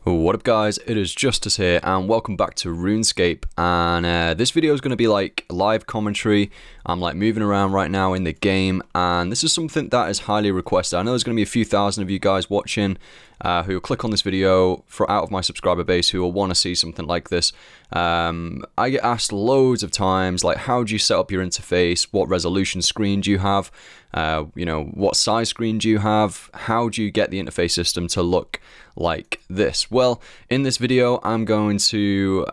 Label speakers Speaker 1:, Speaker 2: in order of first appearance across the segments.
Speaker 1: What up guys, it is Justice here and welcome back to Runescape, and this video is going to be like live commentary. I'm like moving around right now in the game, and this is something that is highly requested. I know there's going to be a few thousand of you guys watching who will click on this video out of my subscriber base who will want to see something like this. I get asked loads of times, like, how do you set up your interface? What resolution screen do you have? What size screen do you have? How do you get the interface system to look like this? Well, in this video, I'm going to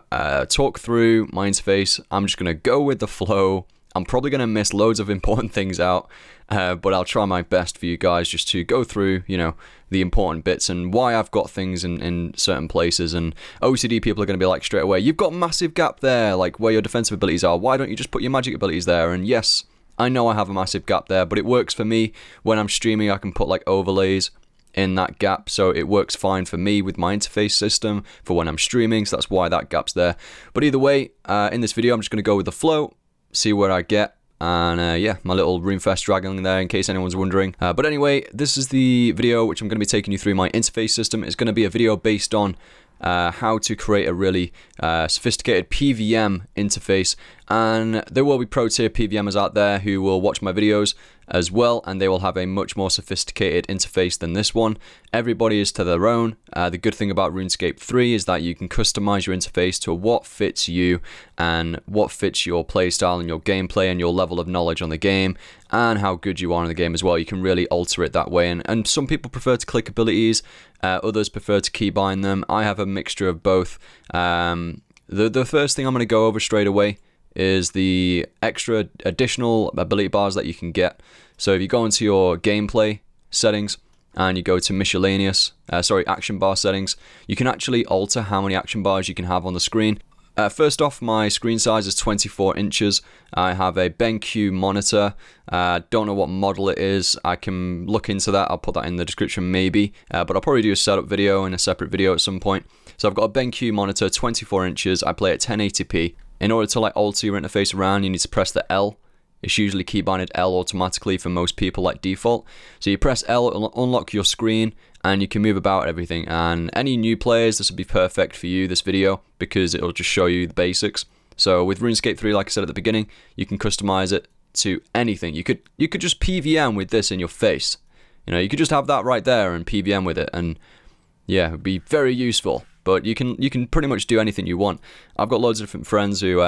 Speaker 1: talk through my interface. I'm just going to go with the flow. I'm probably going to miss loads of important things out, but I'll try my best for you guys just to go through, the important bits and why I've got things in certain places. And OCD people are going to be like straight away, you've got a massive gap there, like where your defensive abilities are. Why don't you just put your magic abilities there? And yes, I know I have a massive gap there, but it works for me. When I'm streaming, I can put like overlays in that gap, so it works fine for me with my interface system for when I'm streaming, so that's why that gap's there. But either way, in this video, I'm just going to go with the flow, see where I get, and yeah, my little Runefest dragon there in case anyone's wondering. But anyway, this is the video which I'm going to be taking you through my interface system. It's going to be a video based on how to create a really sophisticated PvM interface, and there will be pro tier PvMers out there who will watch my videos as well, and they will have a much more sophisticated interface than this one. Everybody is to their own. The good thing about RuneScape 3 is that you can customize your interface to what fits you and what fits your playstyle and your gameplay and your level of knowledge on the game and how good you are in the game as well. You can really alter it that way, and some people prefer to click abilities, others prefer to keybind them. I have a mixture of both. The first thing I'm going to go over straight away is the extra additional ability bars that you can get. So if you go into your gameplay settings and you go to miscellaneous, action bar settings, you can actually alter how many action bars you can have on the screen. First off, my screen size is 24 inches. I have a BenQ monitor. Don't know what model it is. I can look into that. I'll put that in the description maybe. But I'll probably do a setup video in a separate video at some point. So I've got a BenQ monitor, 24 inches. I play at 1080p. In order to like alter your interface around, you need to press the L. It's usually keybinded L automatically for most people like default. So you press L, it'll unlock your screen, and you can move about everything. And any new players, this would be perfect for you, this video, because it'll just show you the basics. So with RuneScape 3, like I said at the beginning, you can customize it to anything. You could just PvM with this in your face. You could just have that right there and PvM with it, and yeah, it would be very useful. But you can pretty much do anything you want. I've got loads of different friends who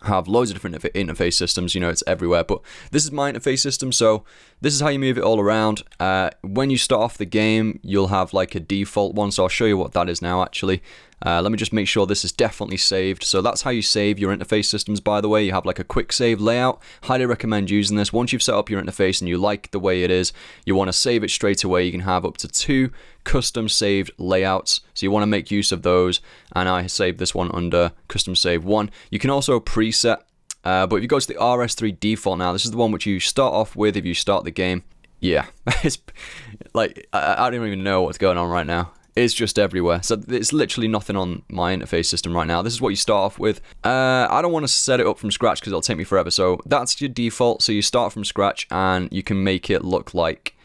Speaker 1: have loads of different interface systems. It's everywhere. But this is my interface system, so this is how you move it all around. When you start off the game, you'll have like a default one, so I'll show you what that is now actually. Let me just make sure this is definitely saved. So that's how you save your interface systems, by the way. You have like a quick save layout. Highly recommend using this. Once you've set up your interface and you like the way it is, you want to save it straight away. You can have up to 2 custom saved layouts, so you want to make use of those, and I saved this one under custom save 1. You can also preset, but if you go to the RS3 default now, this is the one which you start off with if you start the game. Yeah, it's like I don't even know what's going on right now. It's just everywhere. So it's literally nothing on my interface system right now. This is what you start off with. I don't want to set it up from scratch because it'll take me forever. So that's your default. So you start from scratch and you can make it look like...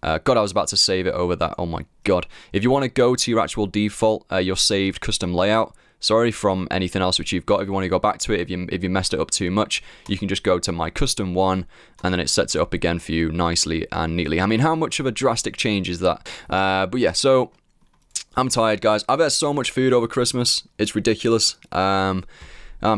Speaker 1: God, I was about to save it over that. Oh my God. If you want to go to your actual default, your saved custom layout, sorry, from anything else which you've got, if you want to go back to it, if you messed it up too much, you can just go to my custom one, and then it sets it up again for you nicely and neatly. I mean, how much of a drastic change is that? But yeah, so... I'm tired, guys. I've had so much food over Christmas. It's ridiculous. I'm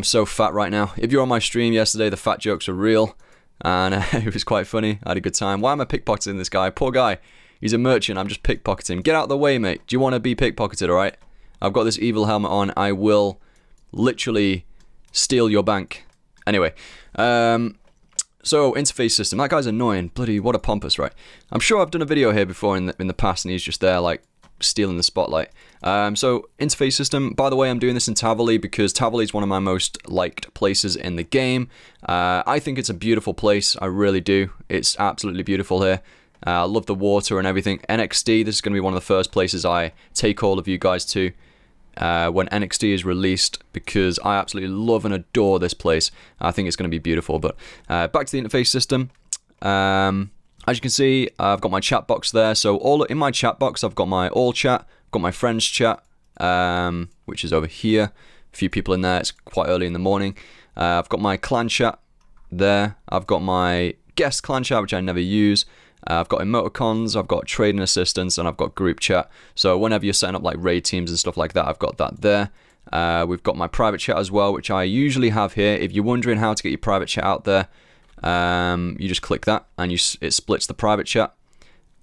Speaker 1: so fat right now. If you were on my stream yesterday, the fat jokes are real. And it was quite funny. I had a good time. Why am I pickpocketing this guy? Poor guy. He's a merchant. I'm just pickpocketing him. Get out of the way, mate. Do you want to be pickpocketed, alright? I've got this evil helmet on. I will literally steal your bank. Anyway. So, interface system. That guy's annoying. Bloody, what a pompous, right? I'm sure I've done a video here before in the past, and he's just there, like, stealing the spotlight. So interface system, by the way, I'm doing this in Tavali because Tavali is one of my most liked places in the game. I think it's a beautiful place. I really do. It's absolutely beautiful here. I love the water and everything. NXT, this is going to be one of the first places I take all of you guys to when NXT is released, because I absolutely love and adore this place. I think it's going to be beautiful. But back to the interface system. As you can see, I've got my chat box there. So in my chat box, I've got my all chat, got my friends chat, which is over here. A few people in there. It's quite early in the morning. I've got my clan chat there. I've got my guest clan chat, which I never use. I've got emoticons, I've got trading assistants, and I've got group chat. So whenever you're setting up like raid teams and stuff like that, I've got that there. We've got my private chat as well, which I usually have here. If you're wondering how to get your private chat out there, you just click that and it splits the private chat.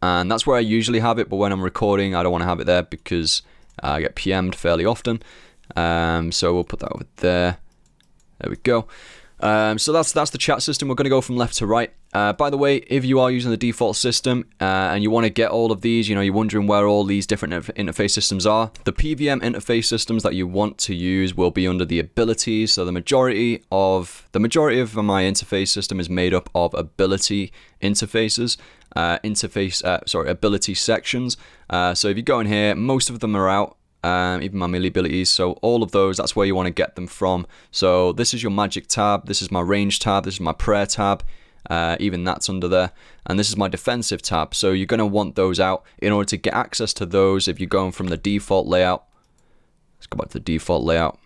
Speaker 1: And that's where I usually have it, but when I'm recording, I don't want to have it there because I get PM'd fairly often. So we'll put that over there. There we go. So that's the chat system. We're going to go from left to right. By the way, if you are using the default system and you want to get all of these, you're wondering where all these different interface systems are, the PvM interface systems that you want to use will be under the abilities. So the majority of my interface system is made up of ability interfaces, ability sections. So if you go in here, most of them are out. Even my melee abilities, so all of those, that's where you want to get them from. So this is your magic tab, this is my range tab, this is my prayer tab, even that's under there, and this is my defensive tab. So you're going to want those out in order to get access to those. If you're going from the default layout, let's go back to the default layout,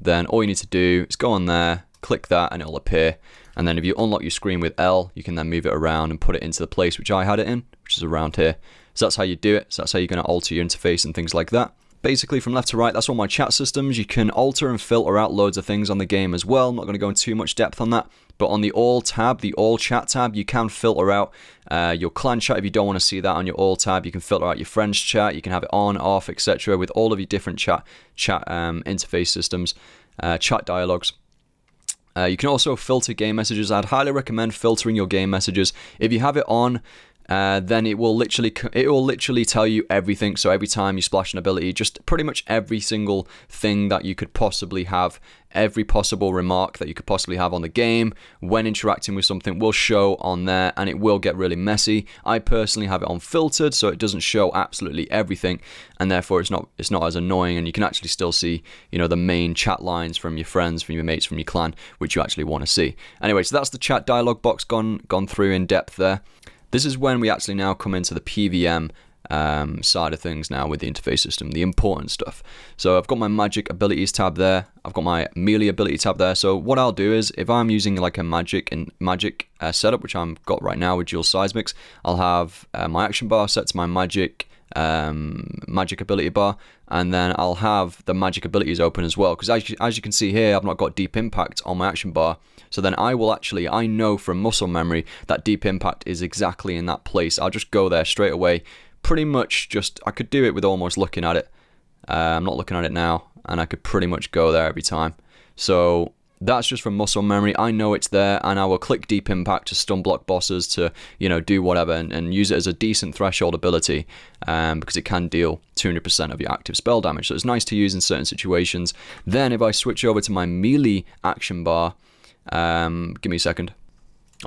Speaker 1: then all you need to do is go on there, click that, and it'll appear. And then if you unlock your screen with L, you can then move it around and put it into the place which I had it in, which is around here. So that's how you do it. So that's how you're going to alter your interface and things like that. Basically, from left to right, that's all my chat systems. You can alter and filter out loads of things on the game as well. I'm not going to go into too much depth on that. But on the all tab, the all chat tab, you can filter out your clan chat if you don't want to see that on your all tab. You can filter out your friends chat. You can have it on, off, etc. with all of your different chat interface systems, chat dialogues. You can also filter game messages. I'd highly recommend filtering your game messages. If you have it on, then it will literally tell you everything. So every time you splash an ability, just pretty much every single thing that you could possibly have, every possible remark that you could possibly have on the game when interacting with something will show on there, and it will get really messy. I personally have it on filtered, so it doesn't show absolutely everything, and therefore it's not as annoying, and you can actually still see the main chat lines from your friends, from your mates, from your clan, which you actually want to see. Anyway, so that's the chat dialog box gone through in depth there. This is when we actually now come into the PvM side of things now with the interface system, the important stuff. So I've got my magic abilities tab there. I've got my melee ability tab there. So what I'll do is, if I'm using like a magic setup, which I've got right now with dual seismics, I'll have my action bar set to my magic ability bar, and then I'll have the magic abilities open as well, because as you can see here, I've not got deep impact on my action bar. So then I know from muscle memory that deep impact is exactly in that place. I'll just go there straight away. Pretty much I could do it with almost looking at it. I'm not looking at it now, and I could pretty much go there every time. So that's just from muscle memory. I know it's there, and I will click deep impact to stun block bosses, to do whatever, and use it as a decent threshold ability, because it can deal 200% of your active spell damage. So it's nice to use in certain situations. Then if I switch over to my melee action bar, give me a second.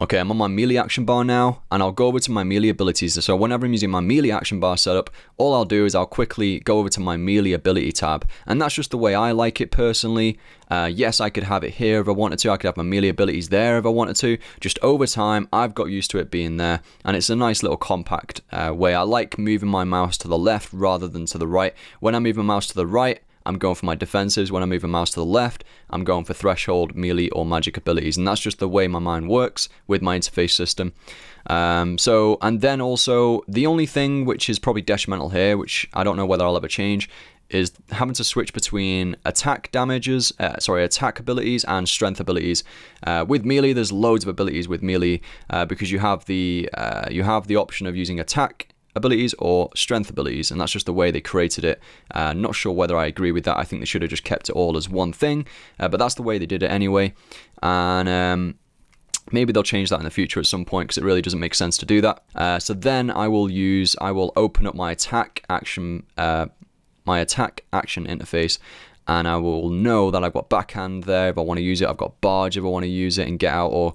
Speaker 1: Okay, I'm on my melee action bar now, and I'll go over to my melee abilities. So whenever I'm using my melee action bar setup, all I'll do is I'll quickly go over to my melee ability tab, and that's just the way I like it personally. Yes, I could have it here if I wanted to. I could have my melee abilities there if I wanted to. Just over time, I've got used to it being there, and it's a nice little compact way. I like moving my mouse to the left rather than to the right. When I move my mouse to the right, I'm going for my defensives. When I move my mouse to the left, I'm going for threshold, melee, or magic abilities. And that's just the way my mind works with my interface system. And then also, the only thing which is probably detrimental here, which I don't know whether I'll ever change, is having to switch between attack abilities and strength abilities. With melee, there's loads of abilities with melee, because you have the option of using attack abilities or strength abilities, and that's just the way they created it. Not sure whether I agree with that. I think they should have just kept it all as one thing, but that's the way they did it anyway. And maybe they'll change that in the future at some point, because it really doesn't make sense to do that. So then I will open up my attack action interface, and I will know that I've got backhand there if I want to use it. I've got barge if I want to use it and get out, or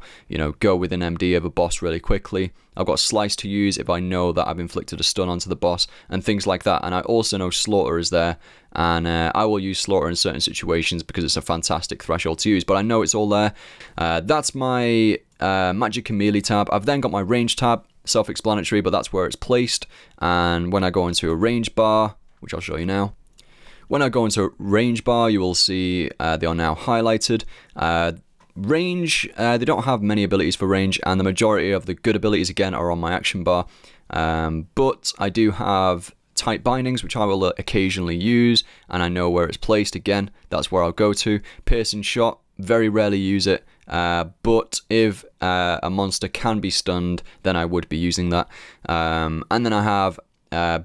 Speaker 1: go with an MD of a boss really quickly. I've got slice to use if I know that I've inflicted a stun onto the boss, and things like that. And I also know slaughter is there, and I will use slaughter in certain situations because it's a fantastic threshold to use, but I know it's all there. That's my magic and melee tab. I've then got my range tab, self-explanatory, but that's where it's placed. And when I go into a range bar, which I'll show you now, when I go into range bar, you will see they are now highlighted. Range, they don't have many abilities for range, and the majority of the good abilities again are on my action bar. But I do have tight bindings, which I will occasionally use, and I know where it's placed. Again, that's where I'll go to. Piercing shot, very rarely use it, but if a monster can be stunned, then I would be using that. And then I have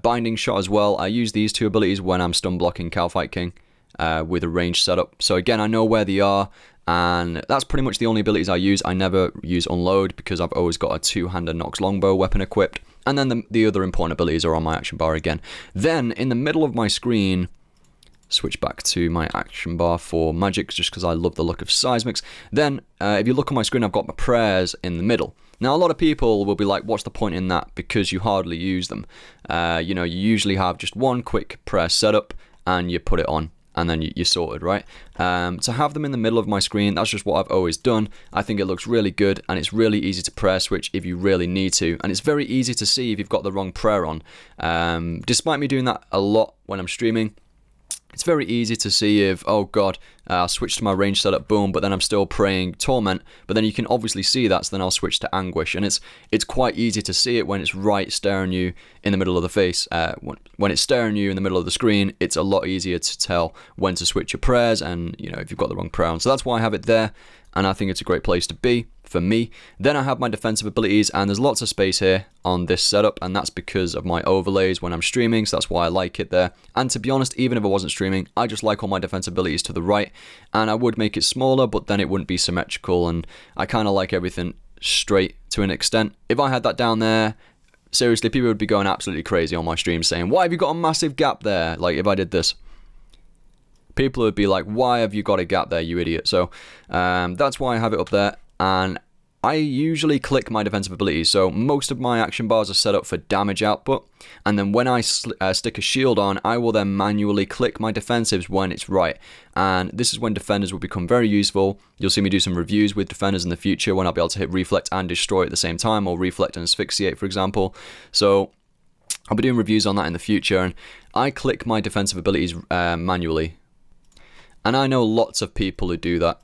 Speaker 1: binding shot as well. I use these two abilities when I'm stun blocking Calfight King with a range setup. So again, I know where they are, and that's pretty much the only abilities I use. I never use unload because I've always got a two-hander Nox longbow weapon equipped. And then the other important abilities are on my action bar again. Then in the middle of my screen, switch back to my action bar for magics just because I love the look of seismics. Then if you look on my screen, I've got my prayers in the middle. Now a lot of people will be like, what's the point in that? Because you hardly use them. You usually have just one quick prayer setup and you put it on. And then you're sorted, right? To have them in the middle of my screen, that's just what I've always done. I think it looks really good, and it's really easy to prayer switch if you really need to. And it's very easy to see if you've got the wrong prayer on. Despite me doing that a lot when I'm streaming, it's very easy to see if, oh god, I'll switch to my range setup, boom, but then I'm still praying Torment, but then you can obviously see that, so then I'll switch to Anguish, and it's quite easy to see it when it's right staring you in the middle of the face. When it's staring you in the middle of the screen, it's a lot easier to tell when to switch your prayers, and if you've got the wrong prayer on. So that's why I have it there, and I think it's a great place to be for me. Then I have my defensive abilities, and there's lots of space here on this setup, and that's because of my overlays when I'm streaming, so that's why I like it there. And to be honest, even if I wasn't streaming, I just like all my defensive abilities to the right, and I would make it smaller, but then it wouldn't be symmetrical, and I kind of like everything straight to an extent. If I had that down there, seriously, people would be going absolutely crazy on my stream saying, why have you got a massive gap there? Like if I did this, people would be like, why have you got a gap there, you idiot? So that's why I have it up there. And I usually click my defensive abilities, so most of my action bars are set up for damage output, and then when I stick a shield on, I will then manually click my defensives when it's right, and this is when defenders will become very useful. You'll see me do some reviews with defenders in the future when I'll be able to hit reflect and destroy at the same time, or reflect and asphyxiate, for example. So I'll be doing reviews on that in the future, and I click my defensive abilities manually, and I know lots of people who do that.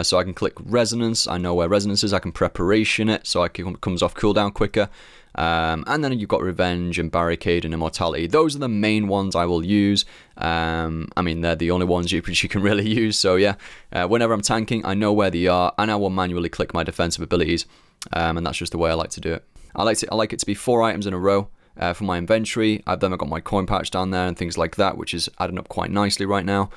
Speaker 1: So I can click Resonance, I know where Resonance is, I can Preparation it, so it comes off cooldown quicker. And then you've got Revenge and Barricade and Immortality. Those are the main ones I will use. I mean, they're the only ones you can really use, so yeah. Whenever I'm tanking, I know where they are, and I will manually click my defensive abilities. And that's just the way I like to do it. I like it to be 4 items in a row. For my inventory, I've then got my coin patch down there and things like that, which is adding up quite nicely right now.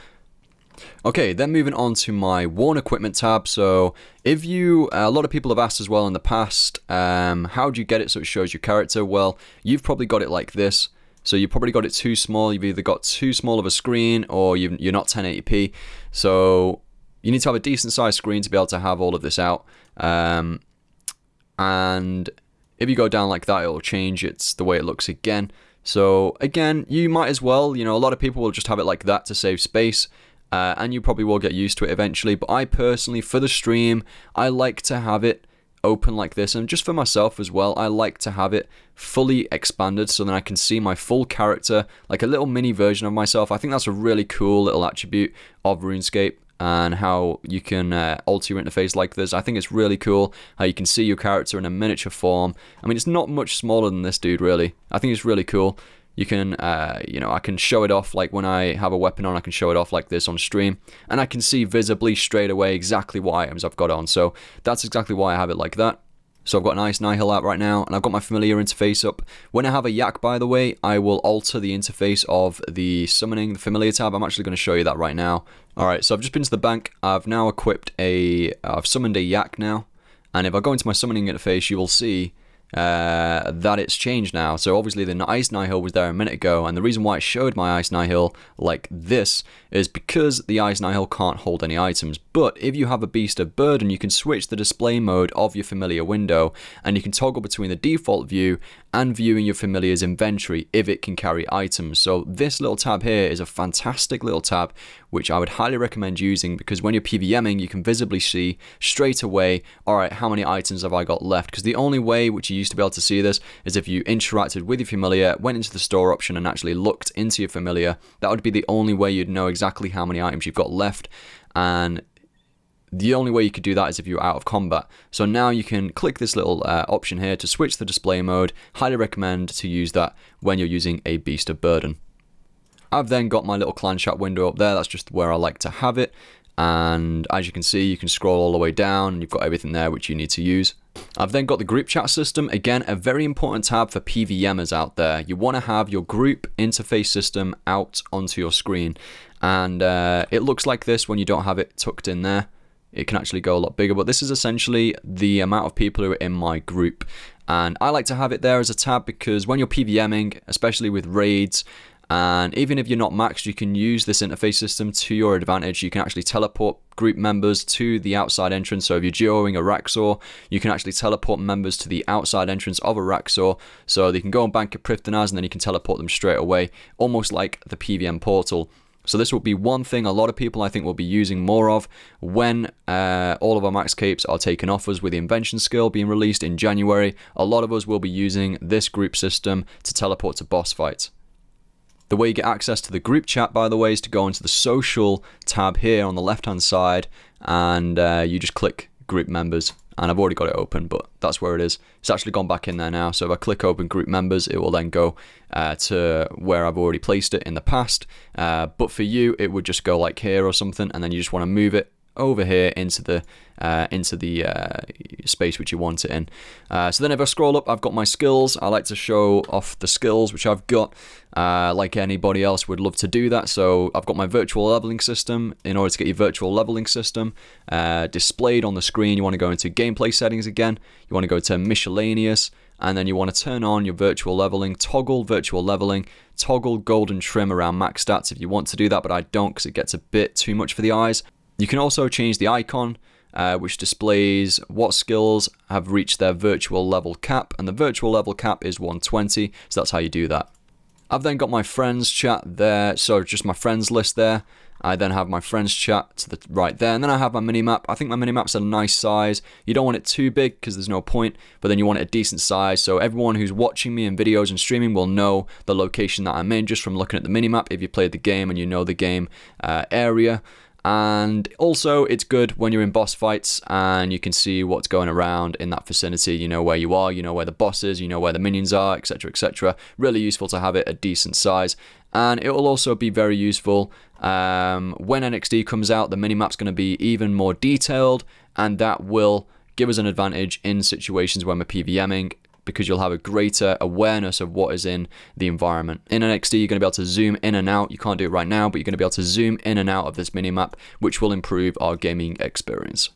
Speaker 1: Okay, then moving on to my worn equipment tab. So if a lot of people have asked as well in the past, how do you get it so it shows your character? Well, you've probably got it like this. So you probably got it too small. You've either got too small of a screen or you're not 1080p. So you need to have a decent sized screen to be able to have all of this out. And if you go down like that, it'll change the way it looks again. So again, you might as well, a lot of people will just have it like that to save space. And you probably will get used to it eventually, but I personally, for the stream, I like to have it open like this, and just for myself as well, I like to have it fully expanded so then I can see my full character, like a little mini version of myself. I think that's a really cool little attribute of RuneScape, and how you can alter your interface like this. I think it's really cool how you can see your character in a miniature form. I mean, it's not much smaller than this dude, really. I think it's really cool. You can, I can show it off, like when I have a weapon on, I can show it off like this on stream, and I can see visibly straight away exactly what items I've got on, so that's exactly why I have it like that. So I've got an Ice Nihil out right now, and I've got my familiar interface up. When I have a yak, by the way, I will alter the interface of the summoning, the familiar tab. I'm actually going to show you that right now. Alright, so I've just been to the bank. I've now equipped I've summoned a yak now, and if I go into my summoning interface, you will see that it's changed now. So obviously the Ice Nihil was there a minute ago, and the reason why it showed my Ice Nihil like this is because the Ice Nihil can't hold any items. But if you have a Beast of Burden, you can switch the display mode of your familiar window, and you can toggle between the default view and viewing your familiar's inventory if it can carry items. So this little tab here is a fantastic little tab which I would highly recommend using, because when you're PvMing you can visibly see straight away, alright, how many items have I got left? Because the only way which you used to be able to see this is if you interacted with your familiar, went into the store option and actually looked into your familiar. That would be the only way you'd know exactly how many items you've got left, and the only way you could do that is if you're out of combat. So now you can click this little option here to switch the display mode. Highly recommend to use that when you're using a Beast of Burden. I've then got my little clan chat window up there. That's just where I like to have it. And as you can see, you can scroll all the way down and you've got everything there which you need to use. I've then got the group chat system. Again, a very important tab for PvMers out there. You want to have your group interface system out onto your screen. And it looks like this when you don't have it tucked in there. It can actually go a lot bigger, but this is essentially the amount of people who are in my group. And I like to have it there as a tab because when you're PvMing, especially with raids, and even if you're not maxed, you can use this interface system to your advantage. You can actually teleport group members to the outside entrance. So if you're geoing a Raxor, you can actually teleport members to the outside entrance of a Raxor. So they can go and bank a Prifdinaz and then you can teleport them straight away, almost like the PvM portal. So this will be one thing a lot of people I think will be using more of when all of our max capes are taken off us with the invention skill being released in January. A lot of us will be using this group system to teleport to boss fights. The way you get access to the group chat, by the way, is to go into the social tab here on the left hand side, and you just click group members. And I've already got it open, but that's where it is. It's actually gone back in there now. So if I click open group members, it will then go to where I've already placed it in the past. But for you, it would just go like here or something, and then you just want to move it over here into the space which you want it in. So then if I scroll up, I've got my skills. I like to show off the skills which I've got, like anybody else would love to do that. So I've got my virtual leveling system. In order to get your virtual leveling system displayed on the screen, you want to go into gameplay settings again. You want to go to miscellaneous, and then you want to turn on your virtual leveling, toggle virtual leveling, toggle golden trim around max stats if you want to do that, but I don't because it gets a bit too much for the eyes. You can also change the icon, which displays what skills have reached their virtual level cap, and the virtual level cap is 120, so that's how you do that. I've then got my friends chat there, so just my friends list there. I then have my friends chat to the right there, and then I have my minimap. I think my minimap's a nice size. You don't want it too big because there's no point, but then you want it a decent size, so everyone who's watching me in videos and streaming will know the location that I'm in just from looking at the minimap if you played the game and you know the game area. And also it's good when you're in boss fights and you can see what's going around in that vicinity. You know where you are, you know where the boss is, you know where the minions are, etc, etc. Really useful to have it a decent size. And it will also be very useful when NXD comes out. The minimap's going to be even more detailed, and that will give us an advantage in situations when we're PvMing, because you'll have a greater awareness of what is in the environment. In NXD, you're going to be able to zoom in and out. You can't do it right now, but you're going to be able to zoom in and out of this minimap, which will improve our gaming experience.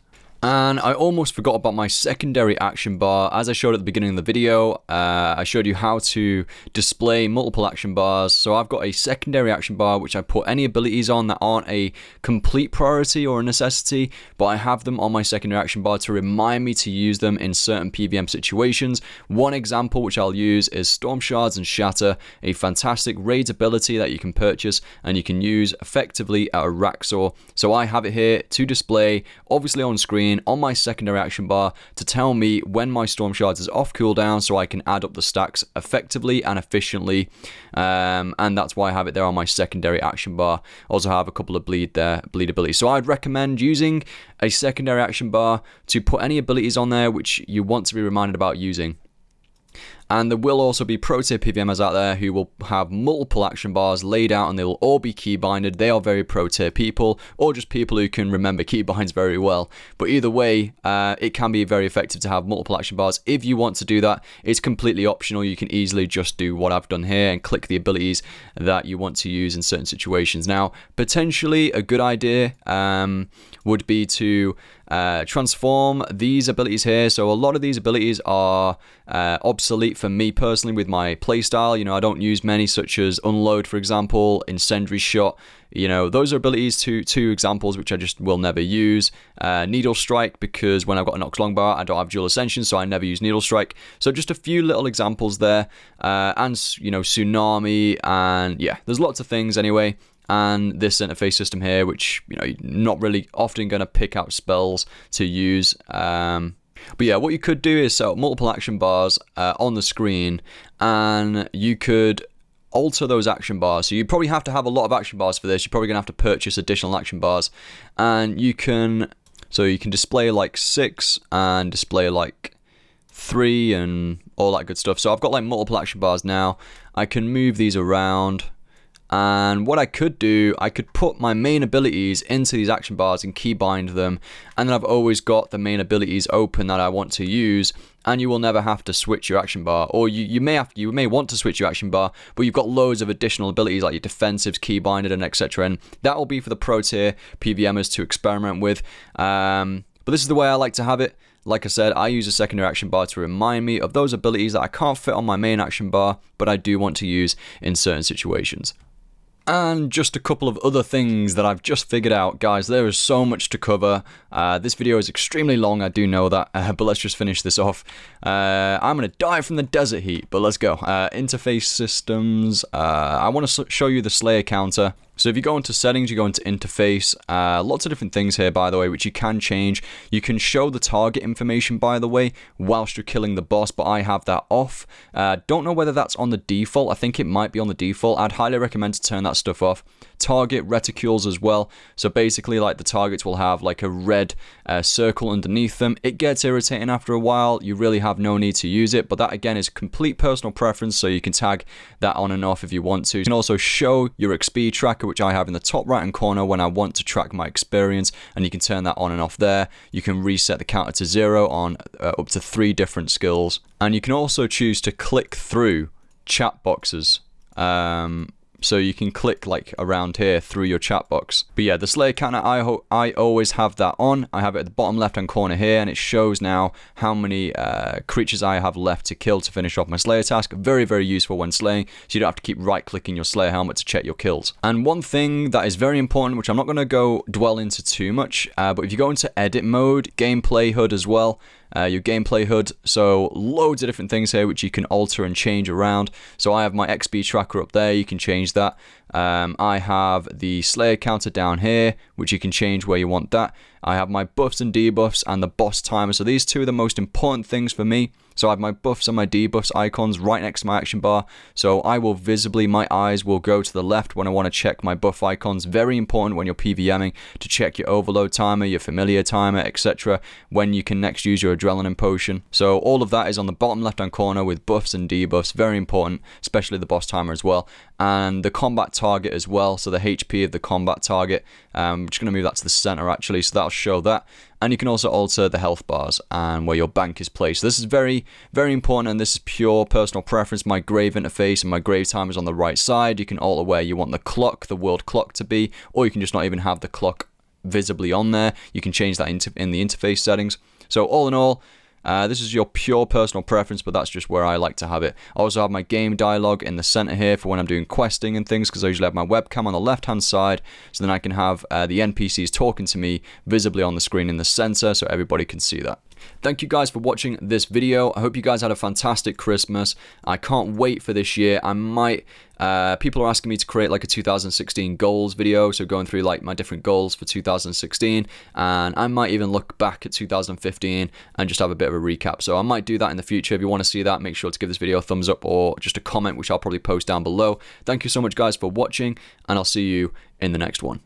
Speaker 1: And I almost forgot about my secondary action bar. As I showed at the beginning of the video, I showed you how to display multiple action bars. So I've got a secondary action bar which I put any abilities on that aren't a complete priority or a necessity, but I have them on my secondary action bar to remind me to use them in certain PvM situations. One example which I'll use is Storm Shards and Shatter, a fantastic raid ability that you can purchase and you can use effectively at a Raxor. So I have it here to display, obviously on screen, on my secondary action bar to tell me when my Storm Shards is off cooldown so I can add up the stacks effectively and efficiently, and that's why I have it there on my secondary action bar. Also have a couple of bleed abilities. So I'd recommend using a secondary action bar to put any abilities on there which you want to be reminded about using. And there will also be pro tier PvMers out there who will have multiple action bars laid out and they will all be keybinded. They are very pro tier people, or just people who can remember keybinds very well. But either way, it can be very effective to have multiple action bars. If you want to do that, it's completely optional. You can easily just do what I've done here and click the abilities that you want to use in certain situations. Now, potentially a good idea would be to transform these abilities here. So a lot of these abilities are obsolete great for me personally with my playstyle. You know, I don't use many, such as Unload, for example, Incendiary Shot. You know, those are abilities, two examples which I just will never use. Needle Strike, because when I've got a Nox Longbow, I don't have dual ascension, so I never use Needle Strike. So just a few little examples there. And, you know, Tsunami, and yeah, there's lots of things anyway. And this interface system here, which, you know, you're not really often going to pick out spells to use. But yeah, what you could do is set up multiple action bars on the screen, and you could alter those action bars. So you probably have to have a lot of action bars for this. You're probably going to have to purchase additional action bars. And you can display like 6 and display like 3 and all that good stuff. So I've got like multiple action bars now. I can move these around. And what I could do, I could put my main abilities into these action bars and keybind them, and then I've always got the main abilities open that I want to use, and you will never have to switch your action bar. Or you may want to switch your action bar, but you've got loads of additional abilities like your defensives, keybinded, and etc. And that will be for the pro tier PvMers to experiment with. But this is the way I like to have it. Like I said, I use a secondary action bar to remind me of those abilities that I can't fit on my main action bar, but I do want to use in certain situations. And just a couple of other things that I've just figured out. Guys, there is so much to cover. This video is extremely long, I do know that, but let's just finish this off. I'm going to die from the desert heat, but let's go. Interface systems. I want to show you the Slayer counter. So if you go into settings, you go into interface, lots of different things here, by the way, which you can change. You can show the target information, by the way, whilst you're killing the boss, but I have that off. Don't know whether that's on the default. I think it might be on the default. I'd highly recommend to turn that stuff off. Target reticules as well. So basically, like, the targets will have like a red circle underneath them. It gets irritating after a while. You really have no need to use it, but that again is complete personal preference, so you can tag that on and off if you want to. You can also show your XP tracker, which I have in the top right hand corner when I want to track my experience, and you can turn that on and off there. You can reset the counter to 0 on up to 3 different skills, and you can also choose to click through chat boxes. So you can click like around here through your chat box. But yeah, the Slayer counter, I always have that on. I have it at the bottom left hand corner here, and it shows now how many creatures I have left to kill to finish off my Slayer task. Very, very useful when slaying, so you don't have to keep right clicking your Slayer helmet to check your kills. And one thing that is very important, which I'm not going to go dwell into too much, but if you go into edit mode, gameplay HUD as well, your gameplay HUD, so loads of different things here which you can alter and change around. So I have my XP tracker up there, you can change that. I have the Slayer counter down here, which you can change where you want that. I have my buffs and debuffs and the boss timer, so these two are the most important things for me. So I have my buffs and my debuffs icons right next to my action bar, so I will visibly, my eyes will go to the left when I want to check my buff icons. Very important when you're PvMing to check your overload timer, your familiar timer, etc. when you can next use your adrenaline potion. So all of that is on the bottom left hand corner with buffs and debuffs, very important, especially the boss timer as well. And the combat target as well, so the HP of the combat target. I'm just going to move that to the center actually, so that'll show that. And you can also alter the health bars and where your bank is placed. So this is very, very important, and this is pure personal preference. My grave interface and my grave timer is on the right side. You can alter where you want the clock, the world clock to be, or you can just not even have the clock visibly on there. You can change that in the interface settings. So all in all, this is your pure personal preference, but that's just where I like to have it. I also have my game dialogue in the center here for when I'm doing questing and things, because I usually have my webcam on the left hand side, so then I can have the NPCs talking to me visibly on the screen in the center, so everybody can see that. Thank you guys for watching this video. I hope you guys had a fantastic Christmas. I can't wait for this year. I might, people are asking me to create like a 2016 goals video, so going through like my different goals for 2016, and I might even look back at 2015 and just have a bit of a recap. So I might do that in the future. If you want to see that, make sure to give this video a thumbs up or just a comment, which I'll probably post down below. Thank you so much guys for watching, and I'll see you in the next one.